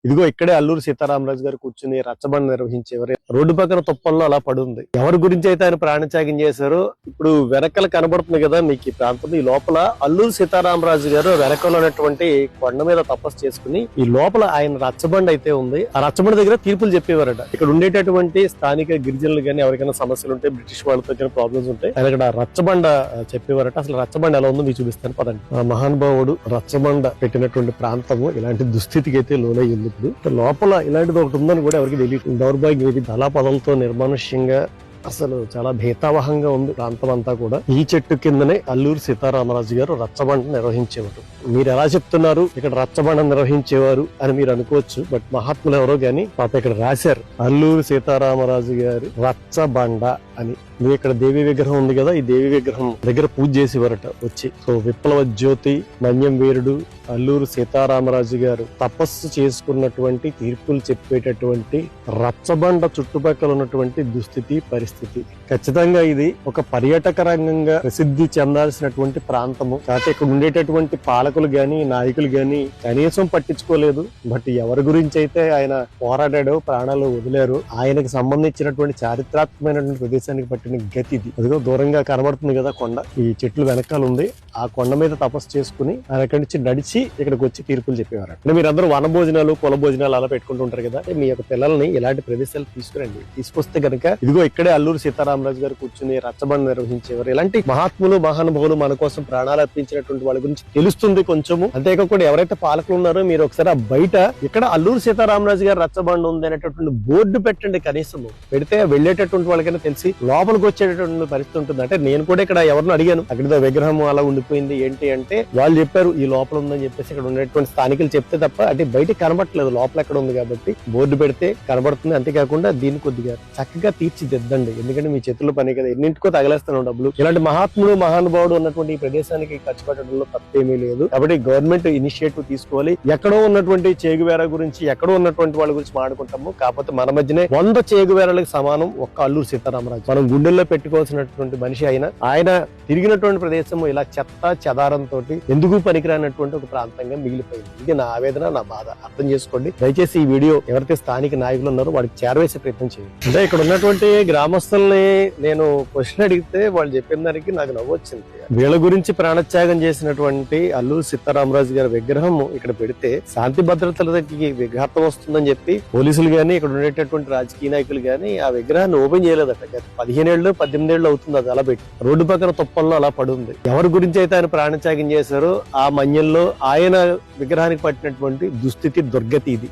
ఇదిగో ఇక్కడే అల్లూరి సీతారామరాజు గారు కూర్చుని రచ్చబండ నిర్వహించేవారు. రోడ్డు పక్కన తుప్పల్లో అలా పడుంది. ఎవరి గురించి అయితే ఆయన ప్రాణత్యాగం చేశారో ఇప్పుడు వెనకల కనబడుతుంది కదా మీకు ఈ ప్రాంతం. ఈ లోపల అల్లూరి సీతారామరాజు గారు వెనకలో ఉన్నటువంటి కొండ మీద తపస్సు చేసుకుని ఈ లోపల ఆయన రచ్చబండ అయితే ఉంది. ఆ రచ్చబండ దగ్గర తీర్పులు చెప్పేవారట. ఇక్కడ ఉండేటటువంటి స్థానిక గిరిజనులు గానీ ఎవరికైనా సమస్యలు ఉంటే, బ్రిటిష్ వాళ్ళతో ప్రాబ్లమ్స్ ఉంటాయి, ఆయన ఇక్కడ రచ్చబండ చెప్పేవారట. అసలు రచ్చబండ ఎలా ఉందో మీకు చూపిస్తాను పదండి. ఆ మహానుభావుడు రచ్చబండ పెట్టినటువంటి ప్రాంతము ఇలాంటి దుస్థితికి అయితే లోనయ్యింది. ఇప్పుడు లోపల ఇలాంటిది ఒకటి ఉందని కూడా ఎవరికి తెలియదు. దౌర్భాగ్యం ఇది. చాలా పదాలతో నిర్మానుష్యంగా అసలు చాలా భేతావహంగా ఉంది ప్రాంతం అంతా కూడా. ఈ చెట్టు కిందనే అల్లూరి సీతారామరాజు గారు రచ్చబండ నిర్వహించేవారు. మీరు ఎలా చెప్తున్నారు ఇక్కడ రచ్చబండ నిర్వహించేవారు అని మీరు అనుకోవచ్చు. బట్ మహాత్ములు ఎవరో గాని పాప ఇక్కడ రాశారు అల్లూరి సీతారామరాజు గారు రచ్చబండ అని. మీరు ఇక్కడ దేవి విగ్రహం ఉంది కదా, ఈ దేవి విగ్రహం దగ్గర పూజ చేసేవారట వచ్చి. సో విప్లవ జ్యోతి మన్యం వీరుడు అల్లూరి సీతారామరాజు గారు తపస్సు చేసుకున్నటువంటి తీర్పులు చెప్పేటటువంటి రచ్చబండ చుట్టుపక్కల ఉన్నటువంటి దుస్థితి పరిస్థితి. ఖచ్చితంగా ఇది ఒక పర్యాటక రంగంగా ప్రసిద్ధి చెందాల్సినటువంటి ప్రాంతము. కాకపోతే ఇక్కడ ఉండేటటువంటి పాలకులు గాని నాయకులు గాని కనీసం పట్టించుకోలేదు. బట్ ఎవరి గురించి అయితే ఆయన పోరాడాడో, ప్రాణాలు వదిలారు, ఆయనకు సంబంధించినటువంటి చారిత్రాత్మకమైనటువంటి ప్రదేశానికి పట్టిన గతి ఇది. అదిగో దూరంగా కనబడుతుంది కదా కొండ. ఈ చెట్లు వెనకాల ఉంది. ఆ కొండ మీద తపస్సు చేసుకుని ఆయన అక్కడి నుంచి నడిచి ఇక్కడికి వచ్చి తీర్పులు చెప్పేవారు. అంటే మీరందరూ వన భోజనాలు, కుల భోజనాలు అలా పెట్టుకుంటుంటారు కదా. మీ యొక్క పిల్లల్ని ఇలాంటి ప్రదేశాలు తీసుకురండి. తీసుకొస్తే గనక ఇదిగో ఇక్కడే అల్లూరి సీతారామరాజు గారు కూర్చుని రచ్చబండ నిర్వహించేవారు. ఇలాంటి మహాత్ములు మహానుభావులు మన కోసం ప్రాణాలు అర్పించినటువంటి వాళ్ళ గురించి తెలుస్తుంది కొంచెము. అంతేకాకుండా ఎవరైతే పాలకులు ఉన్నారో మీరు ఒకసారి ఆ బయట ఇక్కడ అల్లూరి సీతారామరాజు గారు రచ్చబండ ఉంది అనేటటువంటి బోర్డు పెట్టండి. కనీసము పెడితే వెళ్ళేటటువంటి వాళ్ళకైనా తెలిసి లోపలికి వచ్చేటటువంటి పరిస్థితి ఉంటుంది. అంటే నేను కూడా ఇక్కడ ఎవరిని అడిగాను, అక్కడ విగ్రహం అలా ఉండిపోయింది ఏంటి అంటే వాళ్ళు చెప్పారు ఈ లోపల ఉందని చెప్పేసి. ఇక్కడ ఉండేటువంటి స్థానికులు చెప్తే తప్ప అంటే బయట కనబడట్లేదు, లోపల ఎక్కడ ఉంది కాబట్టి బోర్డు పెడితే కనబడుతుంది. అంతేకాకుండా దీన్ని కొద్దిగా చక్కగా తీర్చిదిద్దండి. ఎందుకంటే మీ చేతుల్లో పని కదా, ఎన్నింటికో తగలేస్తాను డబ్బులు. ఇలాంటి మహాత్ములు మహానుభావుడు ఉన్నటువంటి ఈ ప్రదేశానికి ఖర్చు పెట్టడంలో తప్పేమీ లేదు. కాబట్టి గవర్నమెంట్ ఇనిషియేటివ్ తీసుకోవాలి. ఎక్కడో ఉన్నటువంటి చేగువేరా గురించి, ఎక్కడో ఉన్నటువంటి వాళ్ళ గురించి మాట్లాడుకుంటాము. కాకపోతే మన మధ్యనే 100 చేగువేరాలకు సమానం ఒక్క అల్లూరి సీతారామరాజు. మనం గుండెల్లో పెట్టుకోవాల్సినటువంటి మనిషి ఆయన తిరిగినటువంటి ప్రదేశం ఇలా చెత్త చెదారంతో ఎందుకు పనికిరానటువంటి ఒక ప్రాంతంగా మిగిలిపోయింది. ఇది నా ఆవేదన, నా బాధ. అర్థం చేసుకోండి. దయచేసి ఈ వీడియో ఎవరైతే స్థానిక నాయకులు ఉన్నారో వాడికి చేరవేసే ప్రయత్నం చేయండి. అంటే ఇక్కడ ఉన్నటువంటి గ్రామస్తుల్ని నేను క్వశ్చన్ అడిగితే వాళ్ళు చెప్పిన దానికి నాకు నవ్వొచ్చింది. వీళ్ళ గురించి ప్రాణత్యాగం చేసినటువంటి అల్లూరి సీతారామరాజు గారి విగ్రహం ఇక్కడ పెడితే శాంతి భద్రతలకి విఘాతం వస్తుందని చెప్పి పోలీసులు గాని, ఇక్కడ ఉండేటటువంటి రాజకీయ నాయకులు గాని ఆ విగ్రహాన్ని ఓపెన్ చేయలేదట. 15 ఏళ్ళు 18 ఏళ్ళు అవుతుంది అది అలా పెట్టి. రోడ్డు పక్కన తుప్పల్లో అలా పడుంది. ఎవరి గురించి అయితే ఆయన ప్రాణత్యాగం చేశారో ఆ మన్యంలో ఆయన విగ్రహానికి పట్టినటువంటి దుస్థితి దుర్గతి ఇది.